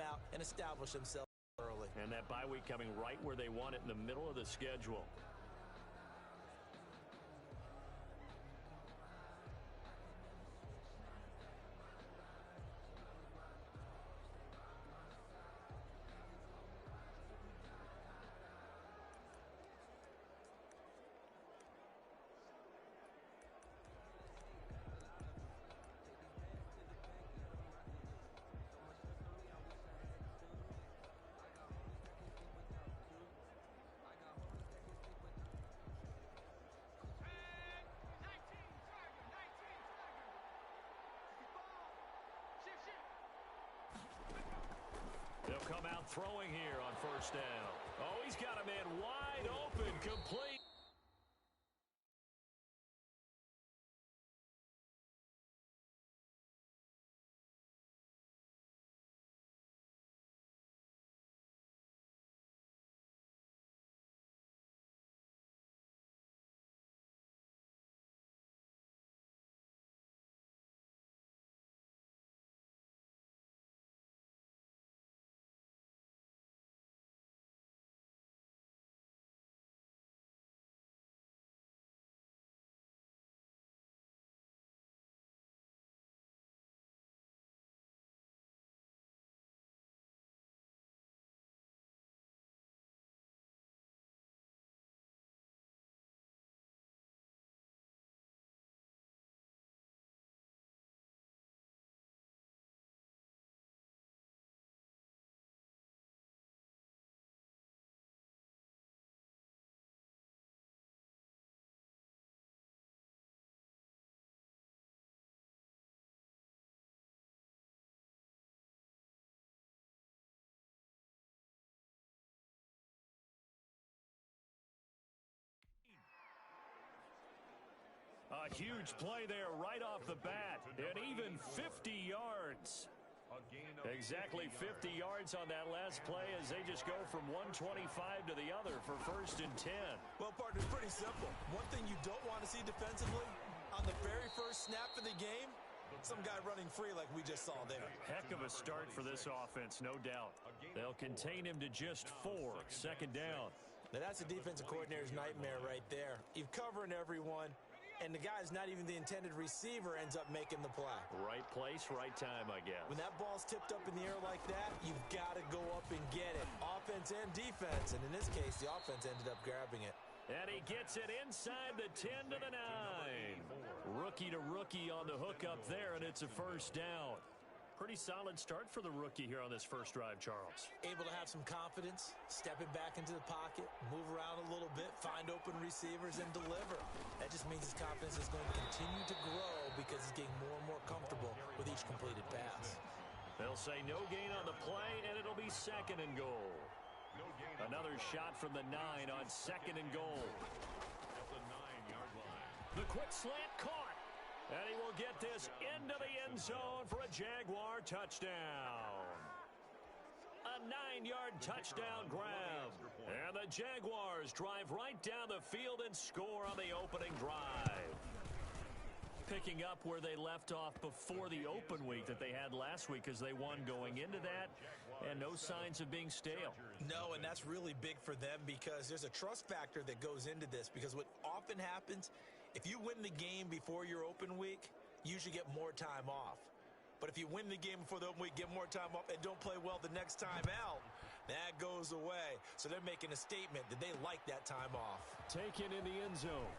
out and establish themselves early. And that bye week coming right where they want it, in the middle of the schedule. They'll come out throwing here on first down. Oh, he's got a man wide open, complete. A huge play there right off the bat, and even 50 yards. Exactly 50 yards on that last play as they just go from 125 to the other for 1st and 10. Well, partner, it's pretty simple. One thing you don't want to see defensively, on the very first snap of the game, some guy running free like we just saw there. Heck of a start for this offense, no doubt. They'll contain him to just 4, 2nd down. Now, that's a defensive coordinator's nightmare right there. You're covering everyone, and the guy's not even the intended receiver ends up making the play. Right place, right time, I guess. When that ball's tipped up in the air like that, you've got to go up and get it. Offense and defense, and in this case, the offense ended up grabbing it. And he gets it inside the 10 to the 9. Rookie to rookie on the hook up there, and it's a 1st down. Pretty solid start for the rookie here on this first drive, Charles. Able to have some confidence, stepping back into the pocket, move around a little bit, find open receivers, and deliver. That just means his confidence is going to continue to grow because he's getting more and more comfortable with each completed pass. They'll say no gain on the play, and it'll be 2nd and goal. Another shot from the 9 on 2nd and goal. At the 9-yard line. The quick slant caught. And he will get this into the end zone for a Jaguar touchdown. A 9-yard touchdown grab. And the Jaguars drive right down the field and score on the opening drive. Picking up where they left off before the open week that they had last week because they won going into that, and no signs of being stale. No, and that's really big for them because there's a trust factor that goes into this because what often happens, if you win the game before your open week, you usually get more time off. But if you win the game before the open week, get more time off, and don't play well the next time out, that goes away. So they're making a statement that they like that time off. Taken in the end zone.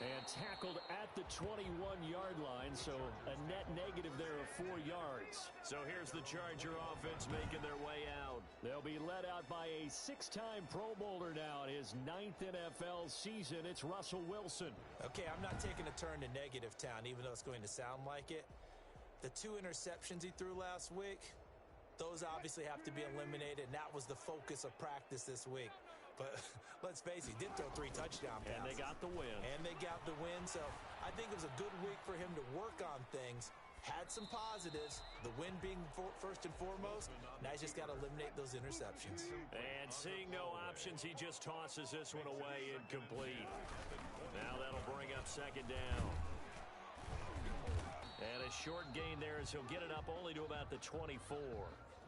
And tackled at the 21-yard line, so a net negative there of 4 yards. So here's the Charger offense making their way out. They'll be led out by a 6-time Pro Bowler now in his 9th NFL season. It's Russell Wilson. Okay, I'm not taking a turn to negative town, even though it's going to sound like it. The 2 interceptions he threw last week, those obviously have to be eliminated, and that was the focus of practice this week. But let's face it, he did throw 3 touchdown passes. And they got the win. And they got the win, so I think it was a good week for him to work on things. Had some positives, the win being first and foremost. Now he's just got to eliminate those interceptions. And seeing no options, he just tosses this one away incomplete. Now that'll bring up 2nd down. And a short gain there as he'll get it up only to about the 24.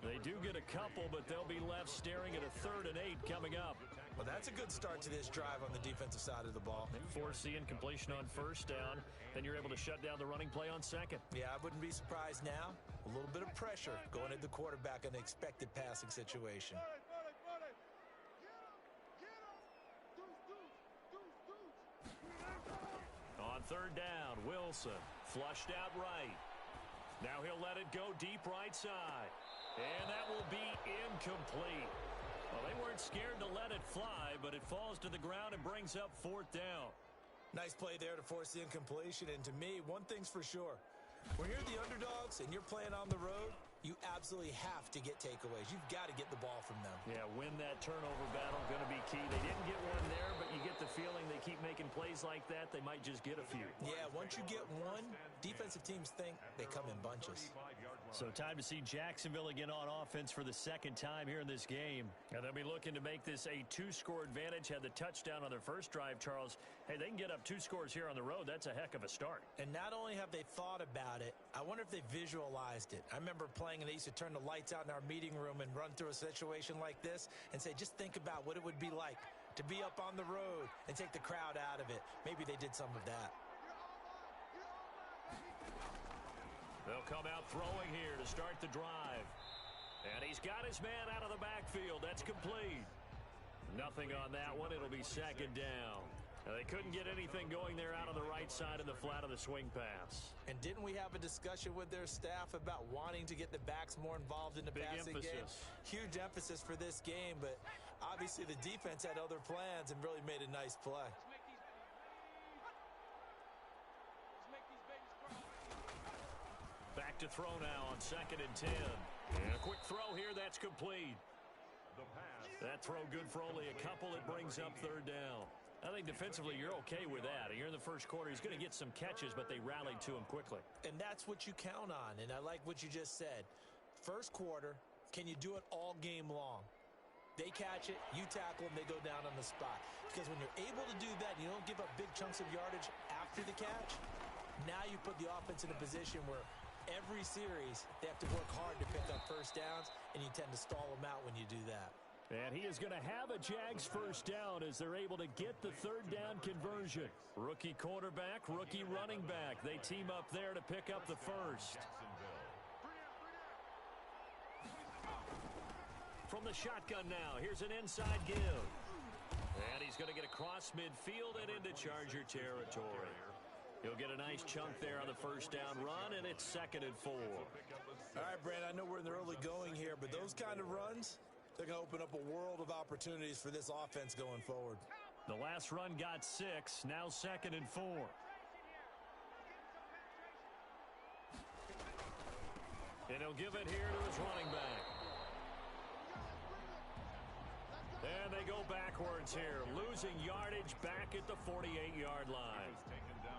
They do get a couple, but they'll be left staring at a 3rd and 8 coming up. Well, that's a good start to this drive on the defensive side of the ball. Force the incompletion on 1st down. Then you're able to shut down the running play on 2nd. Yeah, I wouldn't be surprised now. A little bit of pressure going at the quarterback in an expected passing situation. On 3rd down, Wilson flushed out right. Now he'll let it go deep right side. And that will be incomplete. Well, they weren't scared to let it fly, but it falls to the ground and brings up 4th down. Nice play there to force the incompletion. And to me, one thing's for sure. When you're the underdogs and you're playing on the road, you absolutely have to get takeaways. You've got to get the ball from them. Yeah, win that turnover battle, going to be key. They didn't get one there, but you get the feeling they keep making plays like that, they might just get a few. Yeah, once you get one, defensive teams think they come in bunches. So time to see Jacksonville again on offense for the 2nd time here in this game. And they'll be looking to make this a 2-score advantage. Had the touchdown on their first drive, Charles. Hey, they can get up 2 scores here on the road. That's a heck of a start. And not only have they thought about it, I wonder if they visualized it. I remember playing and they used to turn the lights out in our meeting room and run through a situation like this and say, just think about what it would be like to be up on the road and take the crowd out of it. Maybe they did some of that. They'll come out throwing here to start the drive. And he's got his man out of the backfield. That's complete. Nothing on that one. It'll be 2nd down. Now, they couldn't get anything going there out on the right side of the flat of the swing pass. And didn't we have a discussion with their staff about wanting to get the backs more involved in the passing game? Huge emphasis for this game, but obviously the defense had other plans and really made a nice play. Back to throw now on 2nd and 10. And a quick throw here, that's complete. That throw good for only a couple. It brings up 3rd down. I think defensively you're okay with that. You're in the first quarter. He's going to get some catches, but they rallied to him quickly. And that's what you count on, and I like what you just said. First quarter, can you do it all game long? They catch it, you tackle them, they go down on the spot. Because when you're able to do that, you don't give up big chunks of yardage after the catch, now you put the offense in a position where every series they have to work hard to pick up 1st downs, and you tend to stall them out when you do that. And he is going to have a Jags 1st down as they're able to get the 3rd down conversion. Rookie quarterback, rookie running back. They team up there to pick up the 1st. From the shotgun now, here's an inside give. And he's going to get across midfield and into Charger territory. He'll get a nice chunk there on the 1st down run, and it's 2nd and 4. All right, Brand, I know we're in the early going here, but those kind of runs, they're going to open up a world of opportunities for this offense going forward. The last run got 6, now 2nd and 4. And he'll give it here to his running back. And they go backwards here, losing yardage back at the 48-yard line.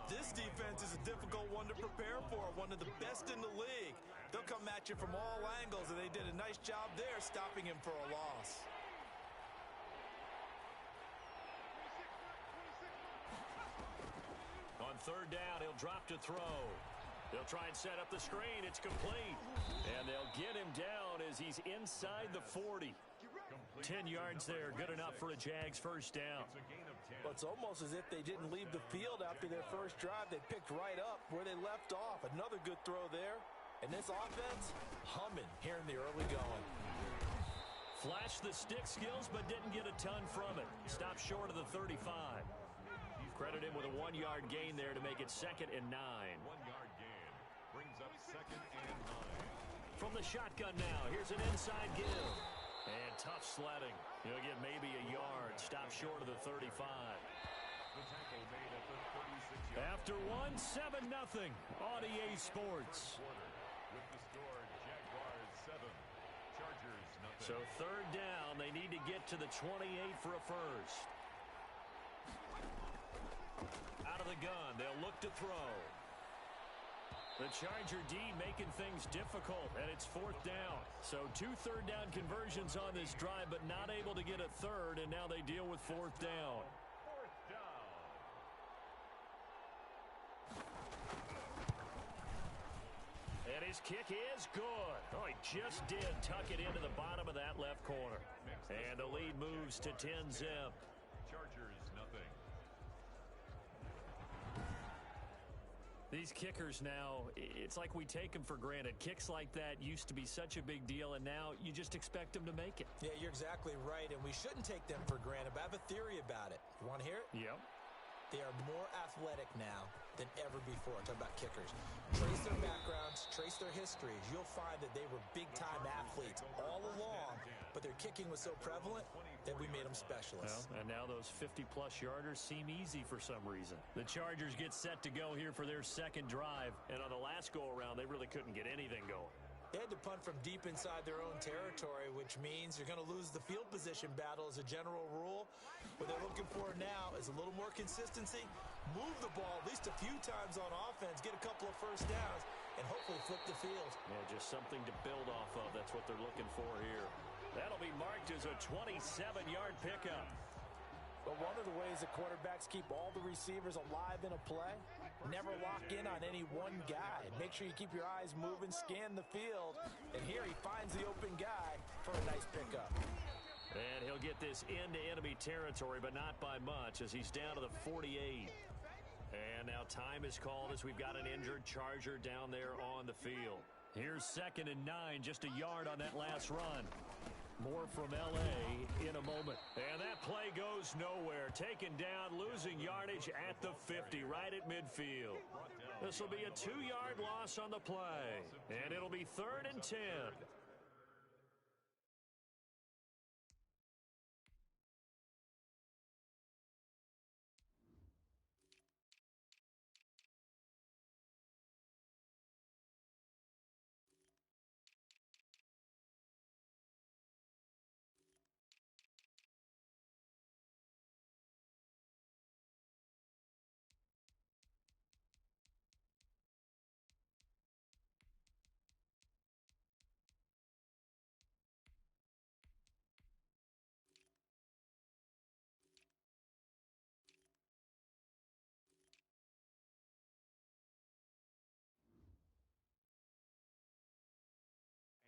This defense is a difficult one to prepare for, one of the best in the league. They'll come at you from all angles, and they did a nice job there stopping him for a loss. On 3rd down, he'll drop to throw. They'll try and set up the screen. It's complete. And they'll get him down as he's inside the 40. 10 yards there, good enough for a Jags 1st down. Well, it's almost as if they didn't leave the field after their first drive. They picked right up where they left off. Another good throw there. And this offense, humming here in the early going. Flashed the stick skills, but didn't get a ton from it. Stopped short of the 35. Credit him with a 1-yard gain there to make it 2nd and 9. 1-yard gain brings up 2nd and 9. From the shotgun now, here's an inside give. And tough sledding. He'll get maybe a yard. Stop short of the 35. The tackle made at the 36-yard. After one, 7-0 on EA Sports. With the score, Jaguars 7, Chargers nothing. So 3rd down, they need to get to the 28 for a first. Out of the gun, they'll look to throw. The Charger D making things difficult, and it's 4th down. So 2 third down conversions on this drive, but not able to get a 3rd, and now they deal with 4th down. 4th down. his kick is good. Oh, he just did tuck it into the bottom of that left corner. And the lead moves to 10-zip. Chargers, nothing. These kickers now, it's like we take them for granted. Kicks like that used to be such a big deal, and now you just expect them to make it. Yeah, you're exactly right, and we shouldn't take them for granted, but I have a theory about it. You want to hear it? Yep. They are more athletic now than ever before. Talk about kickers. Trace their backgrounds, trace their histories. You'll find that they were big-time athletes all along, but their kicking was so prevalent that we made them specialists. Well, and now those 50-plus yarders seem easy for some reason. The Chargers get set to go here for their second drive, and on the last go-around, they really couldn't get anything going. They had to punt from deep inside their own territory, which means you're going to lose the field position battle as a general rule. What they're looking for now is a little more consistency, move the ball at least a few times on offense, get a couple of first downs, and hopefully flip the field. Yeah, just something to build off of. That's what they're looking for here. That'll be marked as a 27-yard pickup. But one of the ways that quarterbacks keep all the receivers alive in a play, never lock in on any one guy. Make sure you keep your eyes moving, scan the field, and here he finds the open guy for a nice pickup. And he'll get this into enemy territory, but not by much, as he's down to the 48. And now time is called as we've got an injured Charger down there on the field. Here's 2nd and 9, just a yard on that last run. More from L.A. in a moment. And that play goes nowhere. Taken down, losing yardage at the 50, right at midfield. This will be a 2-yard loss on the play. And it'll be 3rd and 10.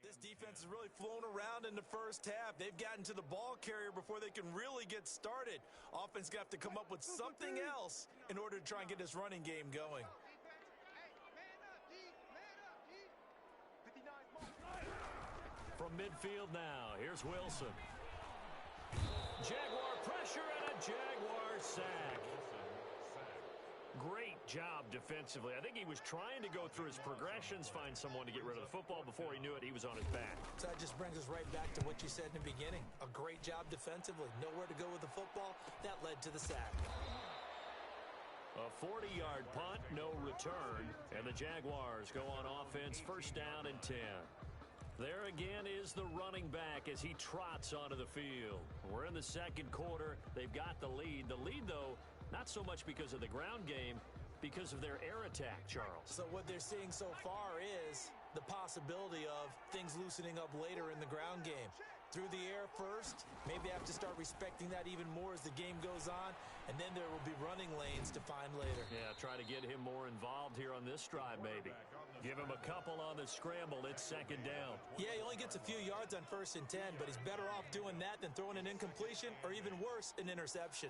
This defense has really flown around in the first half. They've gotten to the ball carrier before they can really get started. Offense got to come up with something else in order to try and get this running game going. From midfield now, here's Wilson. Jaguar pressure and a Jaguar sack. Great job defensively. I think he was trying to go through his progressions, find someone to get rid of the football. Before he knew it, he was on his back. So that just brings us right back to what you said in the beginning. A great job defensively. Nowhere to go with the football. That led to the sack. A 40-yard punt, no return. And the Jaguars go on offense, 1st down and 10. There again is the running back as he trots onto the field. We're in the second quarter. They've got the lead. The lead, though, not so much because of the ground game, because of their air attack, Charles. So what they're seeing so far is the possibility of things loosening up later in the ground game. Through the air first, maybe have to start respecting that even more as the game goes on, and then there will be running lanes to find later. Yeah, try to get him more involved here on this drive, maybe. Give him a couple on the scramble. It's 2nd down. Yeah, he only gets a few yards on 1st and 10, but he's better off doing that than throwing an incompletion, or even worse, an interception.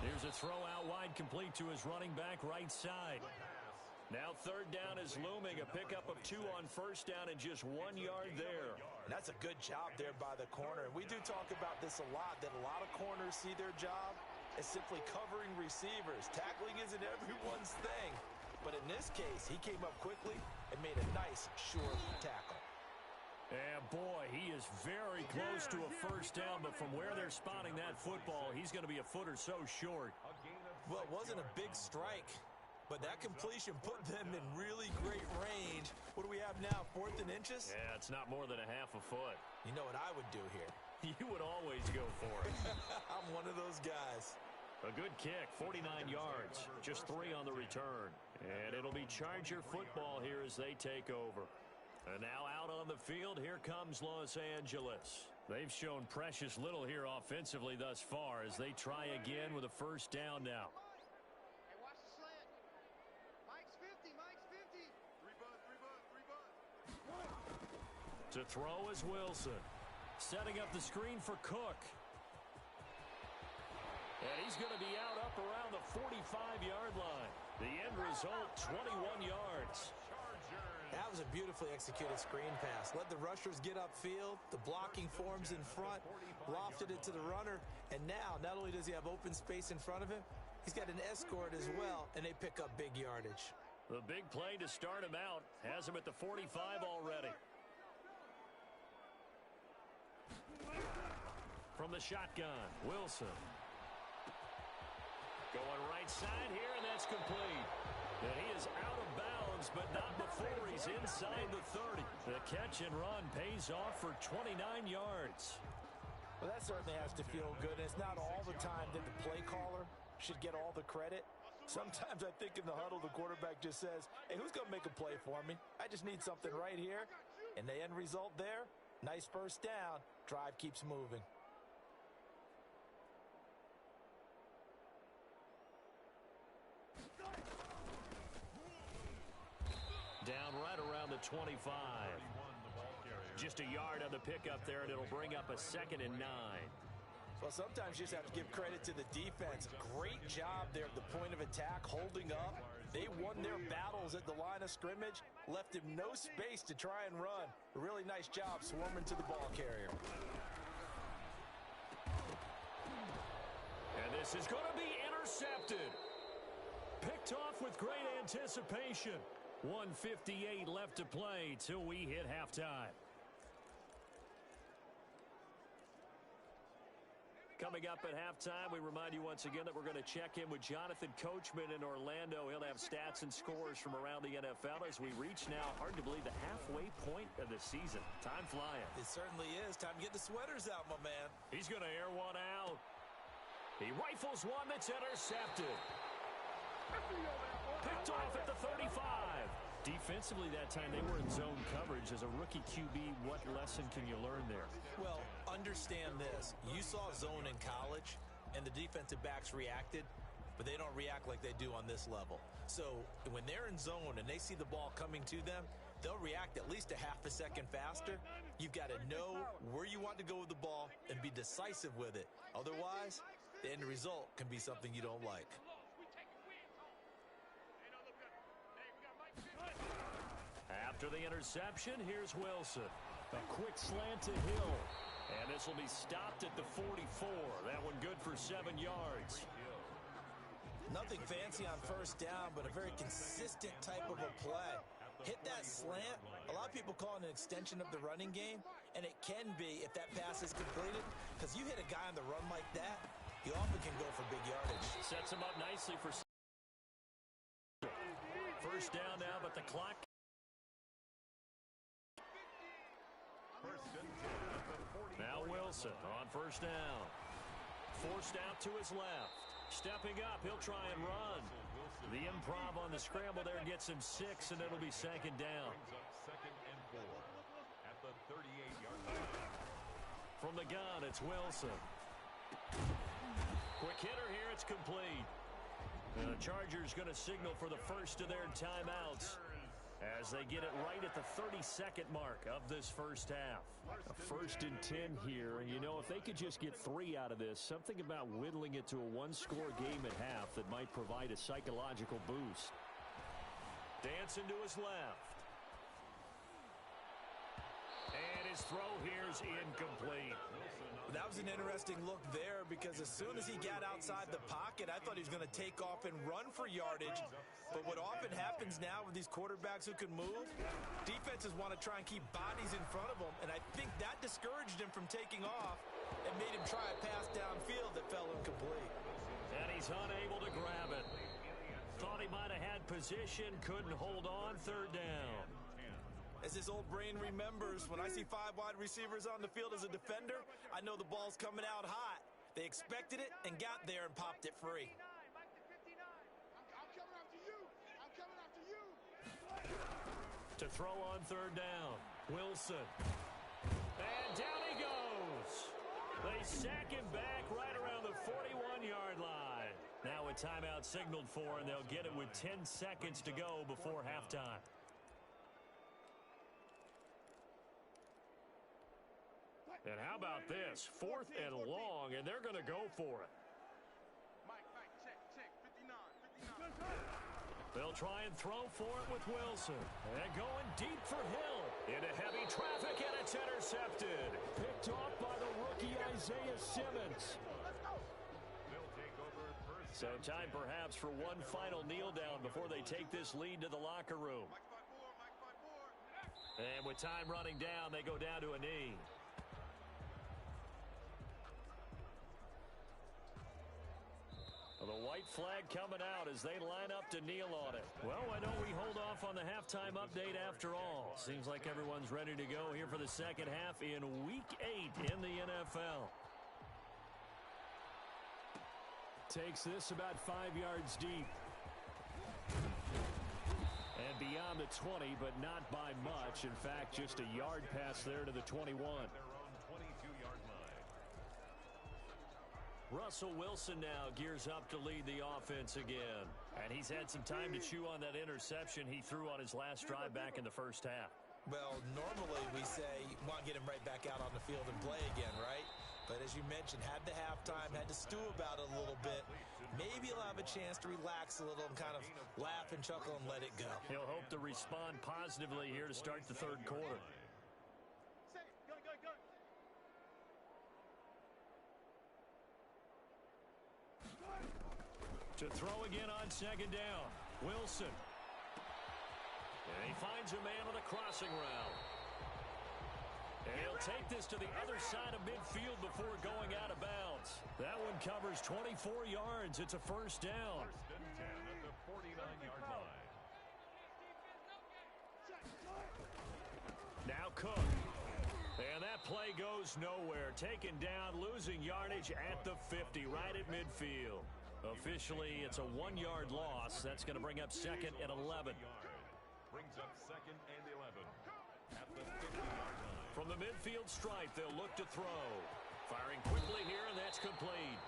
Here's a throw out wide, complete to his running back right side. Now 3rd down is looming, a pickup of 2 on 1st down and just 1 yard there. And that's a good job there by the corner. And we do talk about this a lot, that a lot of corners see their job as simply covering receivers. Tackling isn't everyone's thing. But in this case, he came up quickly and made a nice, sure tackle. And boy, he is very close to a 1st down, but from where they're spotting that football, he's going to be a foot or so short. Well, it wasn't a big strike, but that completion put them in really great range. What do we have now, 4th and inches? Yeah, it's not more than a half a foot. You know what I would do here? You would always go for it. I'm one of those guys. A good kick, 49 yards, just 3 on the return. And it'll be Charger football here as they take over. And now out on the field, here comes Los Angeles. They've shown precious little here offensively thus far as they try again with a 1st down now. To throw is Wilson. Setting up the screen for Cook. And he's going to be out up around the 45-yard line. The end result, 21 yards. That was a beautifully executed screen pass. Let the rushers get upfield. The blocking forms in front. Lofted it to the runner. And now, not only does he have open space in front of him, he's got an escort as well, and they pick up big yardage. The big play to start him out has him at the 45 already. From the shotgun, Wilson. Going right side here, and that's complete. And he is out of bounds, but not before he's inside the 30. The catch and run pays off for 29 yards. Well, that certainly has to feel good. And it's not all the time that the play caller should get all the credit. Sometimes I think in the huddle, the quarterback just says, hey, who's going to make a play for me? I just need something right here. And the end result there, nice first down. Drive keeps moving. Down right around the 25. Just a yard on the pickup there, and it'll bring up a 2nd and 9. Well, sometimes you just have to give credit to the defense. Great job there at the point of attack, holding up. They won their battles at the line of scrimmage, left him no space to try and run. A really nice job swarming to the ball carrier. And this is going to be intercepted. Picked off with great anticipation. 1:58 left to play till we hit halftime. Coming up at halftime, we remind you once again that we're going to check in with Jonathan Coachman in Orlando. He'll have stats and scores from around the NFL as we reach now, hard to believe, the halfway point of the season. Time flying. It certainly is. Time to get the sweaters out, my man. He's going to air one out. He rifles one that's intercepted. Picked off at the 35. Defensively that time, they were in zone coverage. As a rookie QB, what lesson can you learn there? Well, understand this. You saw zone in college, and the defensive backs reacted, but they don't react like they do on this level. So when they're in zone and they see the ball coming to them, they'll react at least a half a second faster. You've got to know where you want to go with the ball and be decisive with it. Otherwise, the end result can be something you don't like. After the interception, here's Wilson. A quick slant to Hill. And this will be stopped at the 44. That one good for 7 yards. Nothing fancy on first down, but a very consistent type of a play. Hit that slant. A lot of people call it an extension of the running game, and it can be if that pass is completed, because you hit a guy on the run like that, you often can go for big yardage. Sets him up nicely for first down now, but the clock. Now Wilson on first down. Forced out to his left. Stepping up, he'll try and run. The improv on the scramble there gets him 6, and it'll be 2nd down. Second and 4 at the 38-yard line. From the gun, it's Wilson. Quick hitter here, it's complete. The Chargers going to signal for the first of their timeouts as they get it right at the 32nd mark of this first half. A 1st and 10 here, and you know, if they could just get 3 out of this, something about whittling it to a one-score game at half that might provide a psychological boost. Dancing to his left. And his throw here is incomplete. That was an interesting look there because as soon as he got outside the pocket, I thought he was going to take off and run for yardage. But what often happens now with these quarterbacks who can move, defenses want to try and keep bodies in front of them, and I think that discouraged him from taking off and made him try a pass downfield that fell incomplete. And he's unable to grab it. Thought he might have had position, couldn't hold on, 3rd down. As his old brain remembers, when I see 5 wide receivers on the field as a defender, I know the ball's coming out hot. They expected it and got there and popped it free. To throw on 3rd down, Wilson. And down he goes. They sack him back right around the 41-yard line. Now a timeout signaled for, and they'll get it with 10 seconds to go before halftime. And how about this? 4th and long, and they're going to go for it. They'll try and throw for it with Wilson. And going deep for Hill. Into heavy traffic, and it's intercepted. Picked off by the rookie Isaiah Simmons. So time perhaps for one final kneel down before they take this lead to the locker room. And with time running down, they go down to a knee. The white flag coming out as they line up to kneel on it. Well, why don't we hold off on the halftime update after all? Seems like everyone's ready to go here for the second half in Week 8 in the NFL. Takes this about 5 yards deep. And beyond the 20, but not by much. In fact, just a yard pass there to the 21. Russell Wilson now gears up to lead the offense again. And he's had some time to chew on that interception he threw on his last drive back in the first half. Well, normally we say you want to get him right back out on the field and play again, right? But as you mentioned, had the halftime, had to stew about it a little bit. Maybe he'll have a chance to relax a little and kind of laugh and chuckle and let it go. He'll hope to respond positively here to start the third quarter. To throw again on second down. Wilson. And he finds a man on a crossing route. And he'll take this to the other side of midfield before going out of bounds. That one covers 24 yards. It's a first down. First and 10 at the 49-yard line. Now Cook. And that play goes nowhere. Taken down, losing yardage at the 50, right at midfield. Officially, it's a 1-yard loss. That's going to bring up second and 11. Brings up second and 11 at the 50-yard line. From the midfield stripe, they'll look to throw. Firing quickly here, and that's complete.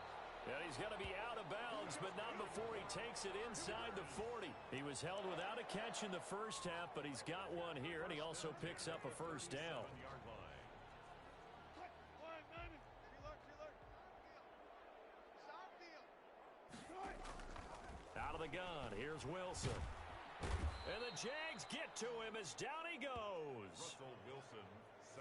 And he's going to be out of bounds, but not before he takes it inside the 40. He was held without a catch in the first half, but he's got one here, and he also picks up a first down. Out of the gun, here's Wilson. And the Jags get to him as down he goes. Russell Wilson.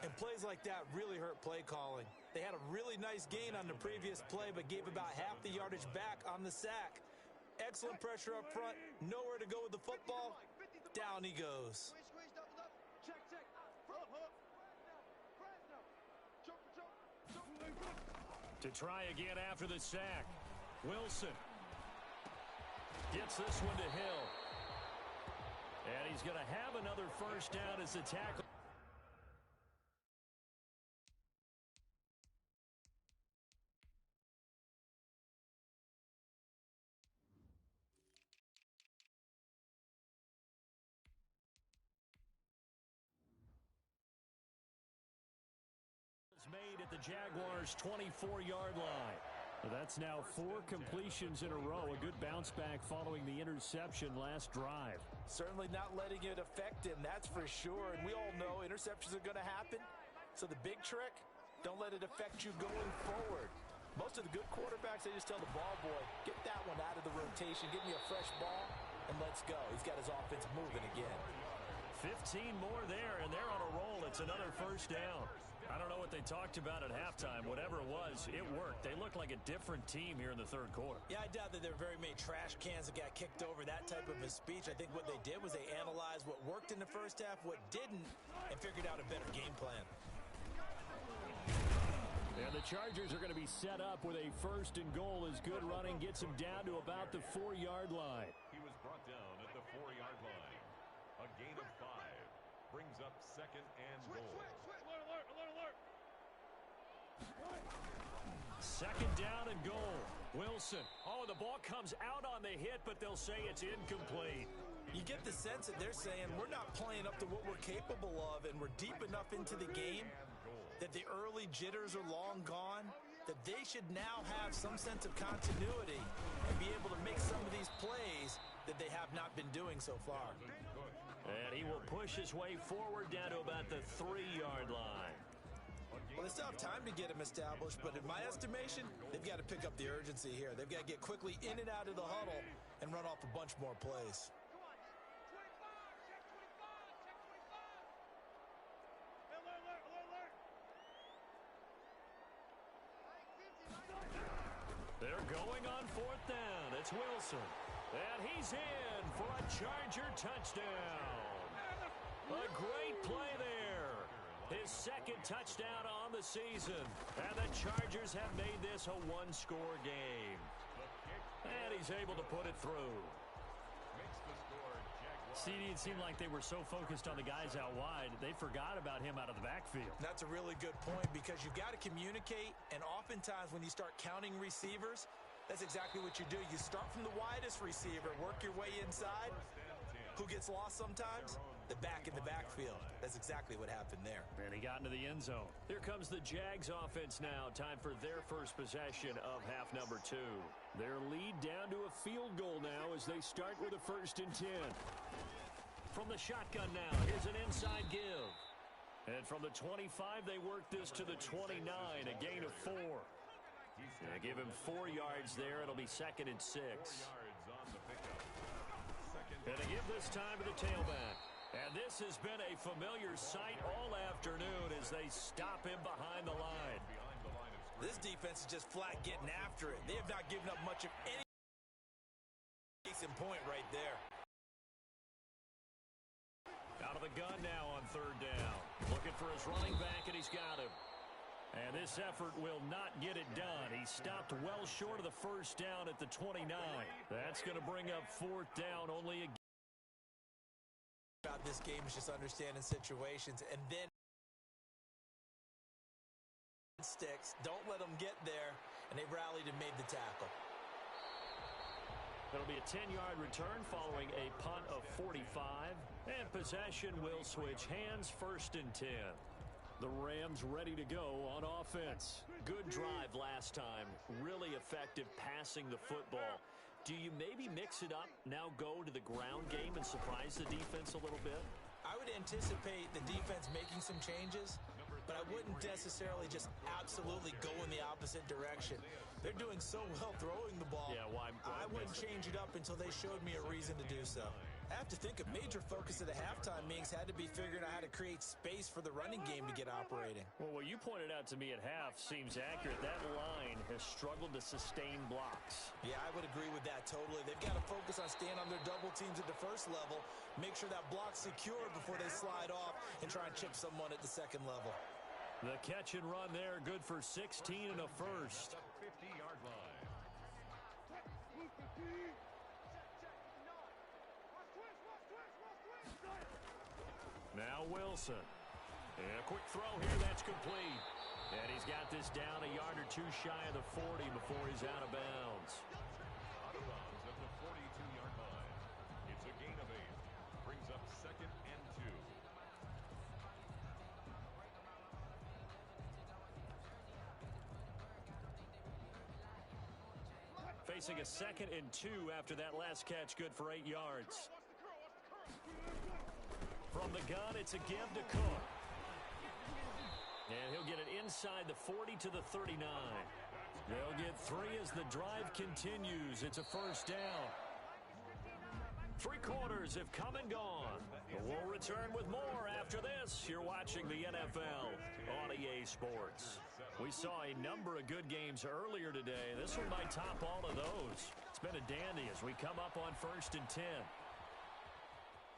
And plays like that really hurt play calling. They had a really nice gain on the previous play, but gave about half the yardage back on the sack. Excellent pressure up front. Nowhere to go with the football. Down he goes. To try again after the sack. Wilson. Gets this one to Hill. And he's going to have another first down as the tackle. Made at the Jaguars' 24-yard line. That's now 4 completions in a row. A good bounce back following the interception last drive. Certainly not letting it affect him, that's for sure. And we all know interceptions are going to happen. So the big trick, don't let it affect you going forward. Most of the good quarterbacks, they just tell the ball boy, get that one out of the rotation, give me a fresh ball, and let's go. He's got his offense moving again. 15 more there, and they're on a roll. It's another first down. I don't know what they talked about at halftime. Whatever it was, it worked. They looked like a different team here in the third quarter. Yeah, I doubt that there were very many trash cans that got kicked over, that type of a speech. I think what they did was they analyzed what worked in the first half, what didn't, and figured out a better game plan. And the Chargers are going to be set up with a first and goal as good running gets them down to about the 4-yard line. He was brought down at the 4-yard line. A gain of 5 brings up second and goal. Second down and goal. Wilson. Oh, the ball comes out on the hit, but they'll say it's incomplete. You get the sense that they're saying we're not playing up to what we're capable of, and we're deep enough into the game that the early jitters are long gone, that they should now have some sense of continuity and be able to make some of these plays that they have not been doing so far. And he will push his way forward down to about the 3-yard line. Well, they still have time to get him established, but in my estimation, they've got to pick up the urgency here. They've got to get quickly in and out of the huddle and run off a bunch more plays. They're going on fourth down. It's Wilson. And he's in for a Charger touchdown. A great play there. His second touchdown on the season. And the Chargers have made this a one-score game. And he's able to put it through. CD, it seemed like they were so focused on the guys out wide, they forgot about him out of the backfield. That's a really good point because you've got to communicate, and oftentimes when you start counting receivers, that's exactly what you do. You start from the widest receiver, work your way inside. Who gets lost sometimes? The back in the backfield. That's exactly what happened there. And he got into the end zone. Here comes the Jags offense now. Time for their first possession of half number 2. Their lead down to a field goal now as they start with a 1st and 10. From the shotgun now, here's an inside give. And from the 25, they work this to the 29, a gain of 4. They give him 4 yards there. It'll be 2nd and 6. And they give this time to the tailback. And this has been a familiar sight all afternoon as they stop him behind the line. This defense is just flat getting after it. They have not given up much of any case in point right there. Out of the gun now on 3rd down. Looking for his running back, and he's got him. And this effort will not get it done. He stopped well short of the 1st down at the 29. That's going to bring up 4th down only again. About this game is just understanding situations and then sticks. Don't let them get there, and they rallied and made the tackle. It'll be a 10-yard return following a punt of 45, and possession will switch hands. 1st and 10. The Rams ready to go on offense. Good drive last time. Really effective passing the football. Do you maybe mix it up, now go to the ground game and surprise the defense a little bit? I would anticipate the defense making some changes, but I wouldn't necessarily just absolutely go in the opposite direction. They're doing so well throwing the ball. Yeah, why I wouldn't change it up until they showed me a reason to do so. I have to think a major focus of the halftime meetings had to be figuring out how to create space for the running game to get operating. Well, what you pointed out to me at half seems accurate. That line has struggled to sustain blocks. Yeah, I would agree with that totally. They've got to focus on staying on their double teams at the 1st level, make sure that block's secure before they slide off and try and chip someone at the 2nd level. The catch and run there, good for 16 and a 1st. 50-yard line. Now Wilson. And a quick throw here, that's complete. And he's got this down a yard or 2 shy of the 40 before he's out of bounds. Out of bounds at the 42-yard line. It's a gain of 8. Brings up 2nd and 2. Facing a 2nd and 2 after that last catch, good for 8 yards. From the gun, it's a give to Cook. And he'll get it inside the 40 to the 39. They'll get 3 as the drive continues. It's a 1st down. 3 quarters have come and gone. We'll return with more after this. You're watching the NFL on EA Sports. We saw a number of good games earlier today. This one might top all of those. It's been a dandy as we come up on 1st and 10.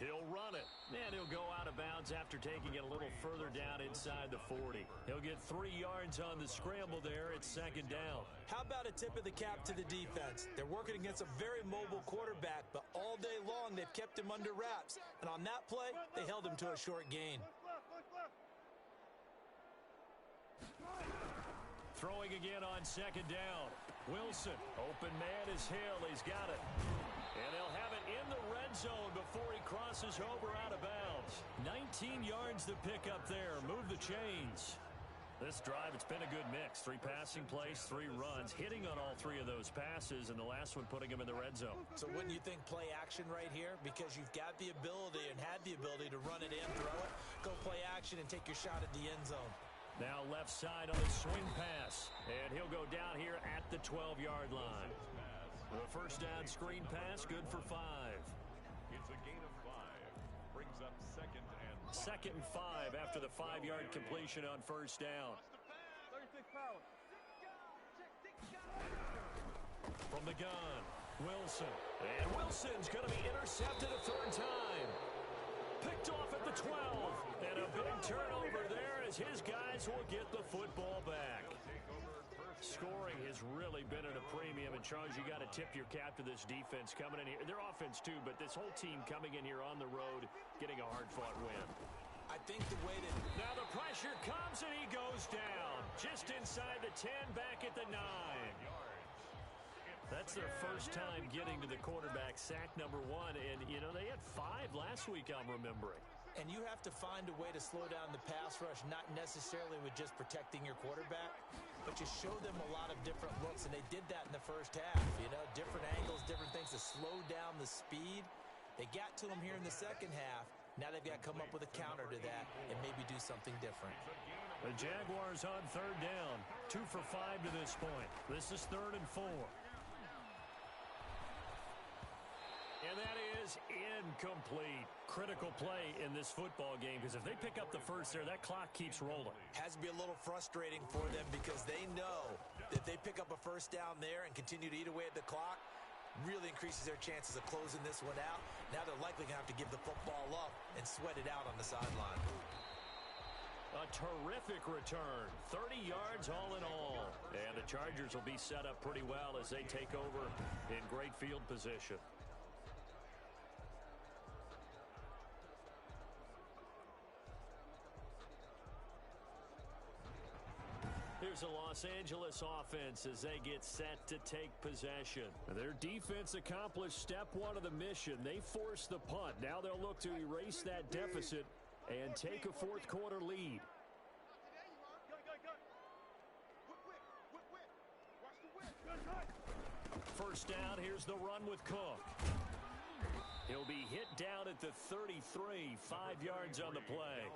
He'll run it, and he'll go out of bounds after taking it a little further down inside the 40. He'll get 3 yards on the scramble there. It's 2nd down. How about a tip of the cap to the defense? They're working against a very mobile quarterback, but all day long they've kept him under wraps. And on that play, they held him to a short gain. Throwing again on 2nd down. Wilson, open man is Hill. He's got it. And they'll have it in the red zone before he crosses over out of bounds. 19 yards to pick up there. Move the chains. This drive, it's been a good mix. 3 passing plays, 3 runs, hitting on all 3 of those passes, and the last one putting him in the red zone. So wouldn't you think play action right here? Because you've got the ability and had the ability to run it in, throw it, go play action, and take your shot at the end zone. Now left side on the swing pass. And he'll go down here at the 12-yard line. The first down screen pass, good for 5. It's a gain of 5. Brings up second and 5. Second and 5 after the 5-yard completion on first down. 36 power. From the gun, Wilson. And Wilson's going to be intercepted a third time. Picked off at the 12. And a big turnover there as his guys will get the football back. Scoring has really been at a premium. And, Charles, you got to tip your cap to this defense coming in here. Their offense, too, but this whole team coming in here on the road, getting a hard-fought win. I think the way that... Now the pressure comes, and he goes down. Just inside the 10, back at the 9. That's their first time getting to the quarterback, sack number 1. And, you know, they had 5 last week, I'm remembering. And you have to find a way to slow down the pass rush, not necessarily with just protecting your quarterback, but you show them a lot of different looks, and they did that in the first half. You know, different angles, different things to slow down the speed. They got to him here in the second half. Now they've got to come up with a counter to that and maybe do something different. The Jaguars on third down, 2 for 5 to this point. This is 3rd and 4. And that is incomplete. Critical play in this football game, because if they pick up the first there, that clock keeps rolling. Has to be a little frustrating for them because they know that if they pick up a first down there and continue to eat away at the clock, really increases their chances of closing this one out. Now they're likely going to have to give the football up and sweat it out on the sideline. A terrific return, 30 yards all in all. And the Chargers will be set up pretty well as they take over in great field position. Here's a Los Angeles offense as they get set to take possession. Their defense accomplished step 1 of the mission. They forced the punt. Now they'll look to erase that deficit and take a fourth quarter lead. First down, here's the run with Cook. He'll be hit down at the 33, 5 yards on the play.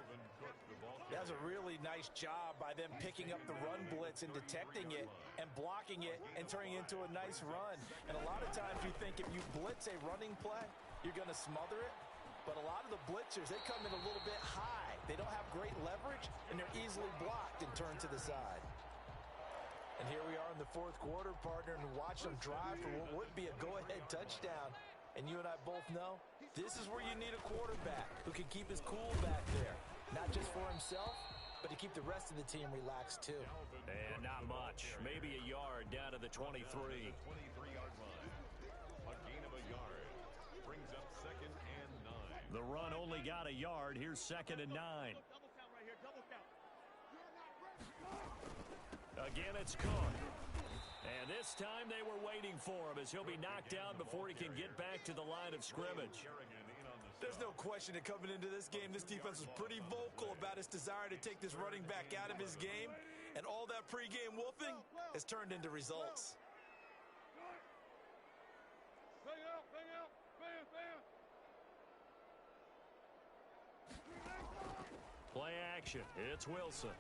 That was a really nice job by them picking up the run blitz and detecting it and blocking it and turning it into a nice run. And a lot of times you think if you blitz a running play, you're going to smother it. But a lot of the blitzers, they come in a little bit high. They don't have great leverage, and they're easily blocked and turned to the side. And here we are in the fourth quarter, partner, and watch them drive for what would be a go-ahead touchdown. And you and I both know this is where you need a quarterback who can keep his cool back there. Not just for himself, but to keep the rest of the team relaxed, too. And not much. Maybe a yard down to the 23. 23-yard line. A gain of a yard. Brings up second and 9. The run only got a yard. Here's 2nd and 9. Double count right here. Double count. Again, it's Cook. And this time they were waiting for him as he'll be knocked down before he can get back to the line of scrimmage. There's no question that coming into this game, this defense was pretty vocal about its desire to take this running back out of his game. And all that pregame wolfing has turned into results. Bang out, bang out, bang, bang. Play action. It's Wilson.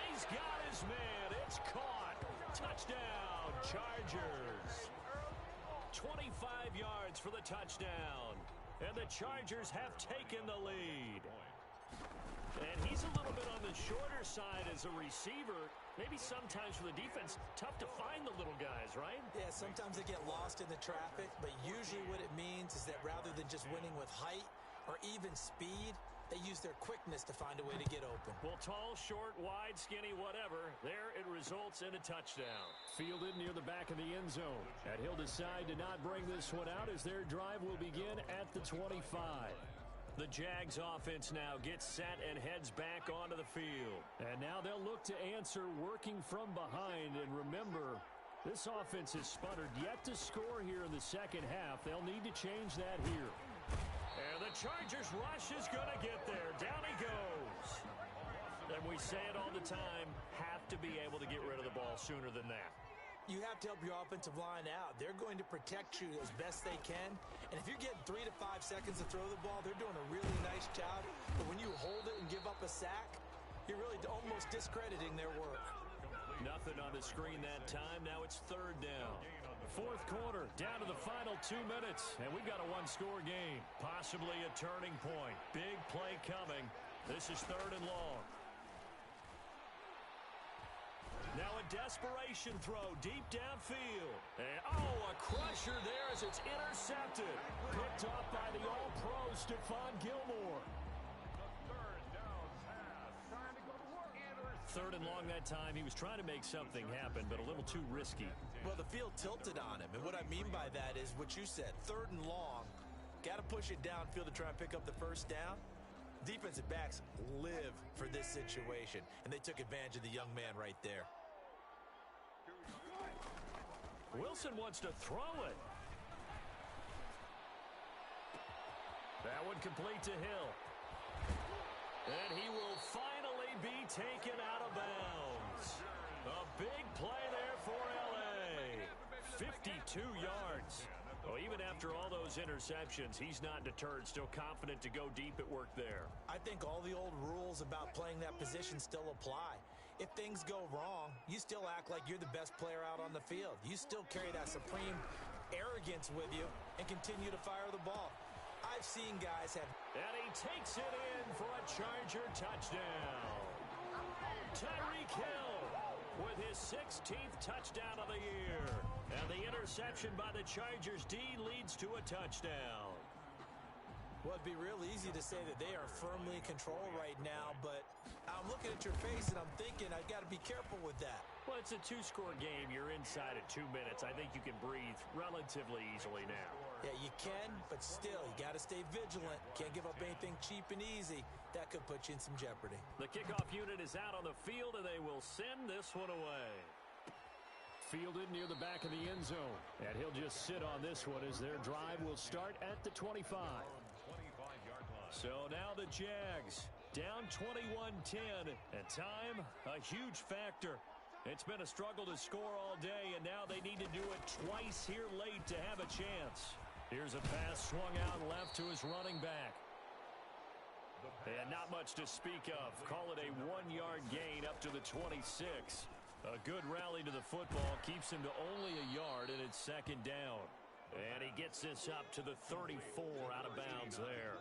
He's got his man. It's caught. Touchdown, Chargers. 25 yards for the touchdown. And the Chargers have taken the lead. And he's a little bit on the shorter side as a receiver. Maybe sometimes for the defense, tough to find the little guys, right? Yeah, sometimes they get lost in the traffic, but usually what it means is that rather than just winning with height or even speed, they use their quickness to find a way to get open. Well, tall, short, wide, skinny, whatever, there it results in a touchdown. Fielded near the back of the end zone. And he'll decide to not bring this one out as their drive will begin at the 25. The Jags offense now gets set and heads back onto the field. And now they'll look to answer working from behind. And remember, this offense has sputtered yet to score here in the second half. They'll need to change that here. And the Chargers rush is going to get there. Down he goes. And we say it all the time, have to be able to get rid of the ball sooner than that. you have to help your offensive line out. They're going to protect you as best they can. And if you're getting 3 to 5 seconds to throw the ball, they're doing a really nice job. But when you hold it and give up a sack, you're really almost discrediting their work. Nothing on the screen that time. Now it's third down. Fourth quarter, down to the final 2 minutes. And we've got a one-score game. Possibly a turning point. Big play coming. This is third and long. Now a desperation throw deep downfield. And, a crusher there as it's intercepted. Picked off by the all-pro Stephon Gilmore. Third and long that time. He was trying to make something happen, but a little too risky. Well, the field tilted on him. And what I mean by that is what you said. Third and long. Got to push it downfield to try and pick up the first down. Defensive backs live for this situation. And they took advantage of the young man right there. Wilson wants to throw it. That one complete to Hill. And he will finally be taken out of bounds. A big play there for L.A. 52 yards. Well, even after all those interceptions, he's not deterred, still confident to go deep at work there. I think all the old rules about playing that position still apply. If things go wrong, you still act like you're the best player out on the field. You still carry that supreme arrogance with you and continue to fire the ball. I've seen guys have... And he takes it in for a Charger touchdown. Tyreek Hill with his 16th touchdown of the year. And the interception by the Chargers D leads to a touchdown. Well, it'd be real easy to say that they are firmly in control right now, but I'm looking at your face and I'm thinking I've got to be careful with that. Well, it's a two-score game. You're inside at 2 minutes. I think you can breathe relatively easily now. Yeah, you can, but still, you got to stay vigilant. Can't give up anything cheap and easy. That could put you in some jeopardy. The kickoff unit is out on the field, and they will send this one away. Fielded near the back of the end zone. And he'll just sit on this one as their drive will start at the 25. So now the Jags down 21-10, and time a huge factor. It's been a struggle to score all day, and now they need to do it twice here late to have a chance. Here's a pass swung out left to his running back. And not much to speak of. Call it a 1-yard gain up to the 26. A good rally to the football keeps him to only a yard, and it's second down. And he gets this up to the 34 out of bounds there.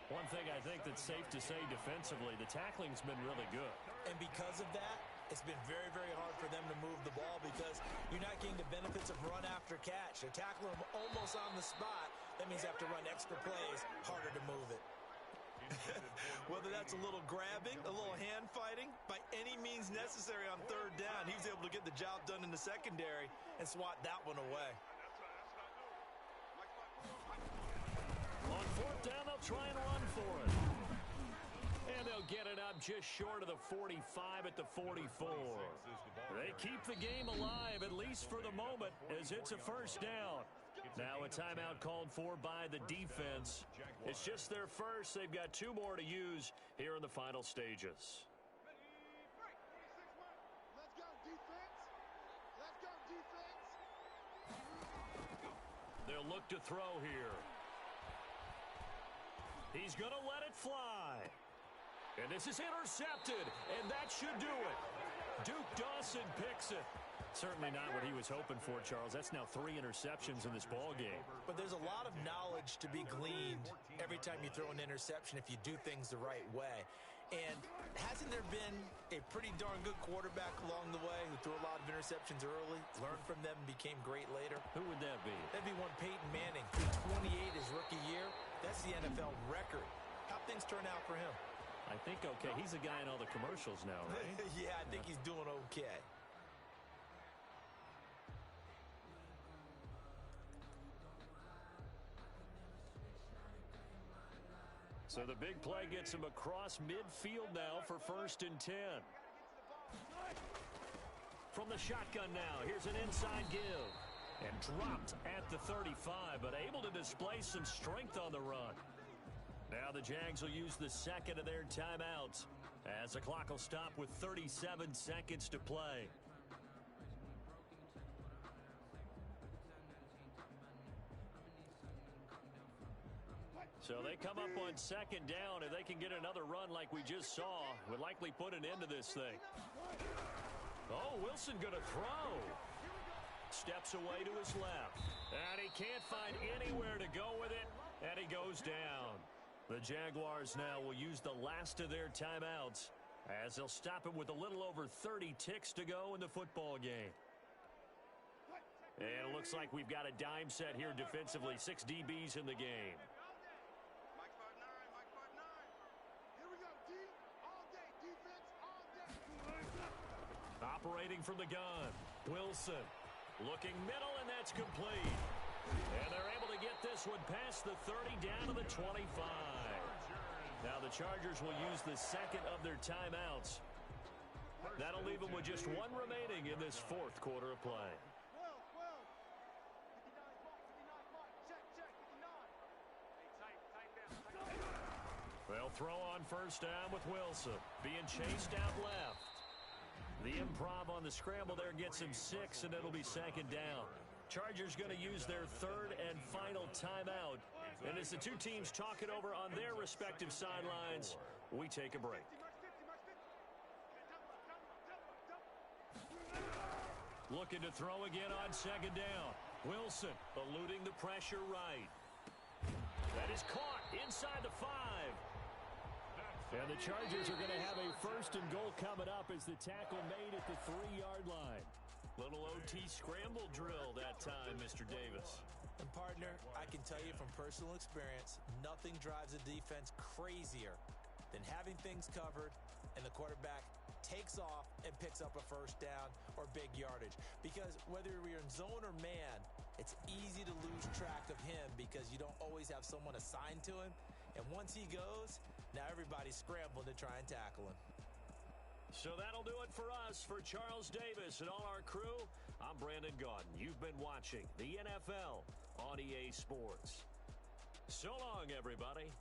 One thing I think that's safe to say defensively, the tackling's been really good. And because of that, it's been very, very hard for them to move the ball because you're not getting the benefits of run after catch. They're tackling them almost on the spot. That means they have to run extra plays, harder to move it. Whether that's a little grabbing, a little hand fighting, by any means necessary on third down, he was able to get the job done in the secondary and swat that one away. On fourth down, they'll try and run for it. And they'll get it up just short of the 45 at the 44. They keep the game alive, at least for the moment, as it's a first down. Now a timeout called for by the defense. It's just their first. They've got 2 more to use here in the final stages. Let's go, defense. Let's go, defense. They'll look to throw here. He's going to let it fly. And this is intercepted, and that should do it. Duke Dawson picks it. Certainly not what he was hoping for, Charles. That's now 3 interceptions in this ball game. But there's a lot of knowledge to be gleaned every time you throw an interception if you do things the right way. And hasn't there been a pretty darn good quarterback along the way who threw a lot of interceptions early, learned from them, and became great later? Who would that be? That'd be one Peyton Manning, 28 his rookie year. That's the NFL record. How'd things turn out for him? I think okay. He's a guy in all the commercials now, right? Yeah, I think he's doing okay. So the big play gets him across midfield now for 1st and 10. From the shotgun now, here's an inside give. And dropped at the 35, but able to display some strength on the run. Now the Jags will use the second of their timeouts as the clock will stop with 37 seconds to play. So they come up on second down. If they can get another run like we just saw, would likely put an end to this thing. Oh, Wilson going to throw. Steps away to his left. And he can't find anywhere to go with it. And he goes down. The Jaguars now will use the last of their timeouts as they'll stop it with a little over 30 ticks to go in the football game. And it looks like we've got a dime set here defensively. 6 DBs in the game. Operating from the gun. Wilson looking middle, and that's complete. And they're able to get this one past the 30 down to the 25. Now the Chargers will use the second of their timeouts. That'll leave them with just one remaining in this fourth quarter of play. They'll throw on first down with Wilson. Being chased out left. The improv on the scramble there gets him 6, and it'll be second down. Chargers going to use their third and final timeout. And as the two teams talk it over on their respective sidelines, we take a break. Looking to throw again on second down. Wilson eluding the pressure right. That is caught inside the 5. And the Chargers are going to have a first and goal coming up as the tackle made at the 3-yard line. Little OT scramble drill that time, Mr. Davis. And partner, I can tell you from personal experience, nothing drives a defense crazier than having things covered and the quarterback takes off and picks up a first down or big yardage. Because whether you're in zone or man, it's easy to lose track of him because you don't always have someone assigned to him. And once he goes, now everybody's scrambling to try and tackle him. So that'll do it for us. For Charles Davis and all our crew, I'm Brandon Gaudin. You've been watching the NFL on EA Sports. So long, everybody.